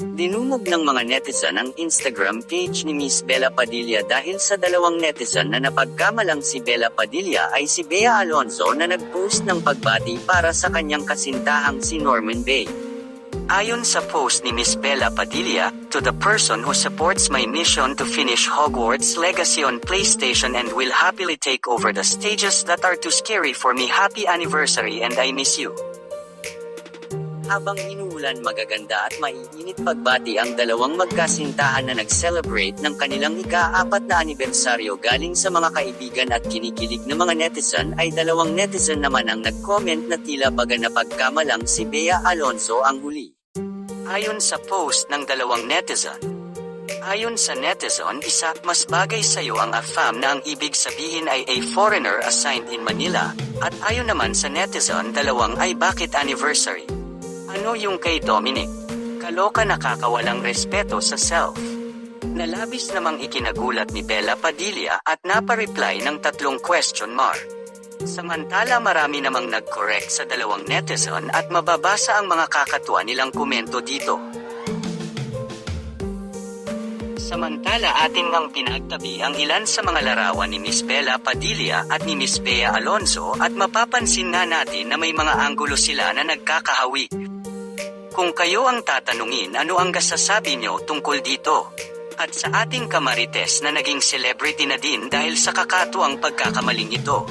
Dinumog ng mga netizen ang Instagram page ni Miss Bella Padilla dahil sa dalawang netizen na napagkamalang si Bella Padilla ay si Bea Alonzo na nag-post ng pagbati para sa kanyang kasintahang si Norman Bay. Ayon sa post ni Miss Bella Padilla, "To the person who supports my mission to finish Hogwarts Legacy on PlayStation and will happily take over the stages that are too scary for me, happy anniversary and I miss you." Habang inuulan magaganda at maiinit pagbati ang dalawang magkasintahan na nag-celebrate ng kanilang ika-4 na anibersaryo galing sa mga kaibigan at kinikilig na mga netizen ay dalawang netizen naman ang nag-comment na tila baga napagkamalang si Bea Alonzo ang huli. Ayon sa post ng dalawang netizen, ayon sa netizen, isa, mas bagay sa'yo ang AFAM na ang ibig sabihin ay a foreigner assigned in Manila, at ayon naman sa netizen dalawang ay bakit anniversary? Ano yung kay Dominic? Kaloka, nakakawalang respeto sa self. Nalabis namang ikinagulat ni Bella Padilla at napareply ng 3 question mark. Samantala marami namang nag-correct sa dalawang netizen at mababasa ang mga kakatuwa nilang komento dito. Samantala atin ngang pinagtabi ang ilan sa mga larawan ni Miss Bella Padilla at ni Miss Bea Alonzo at mapapansin na natin na may mga anggulo sila na nagkakahawig. Kung kayo ang tatanungin, ano ang gasasabi nyo tungkol dito? At sa ating kamarites na naging celebrity na din dahil sa kakatuwang pagkakamaling ito.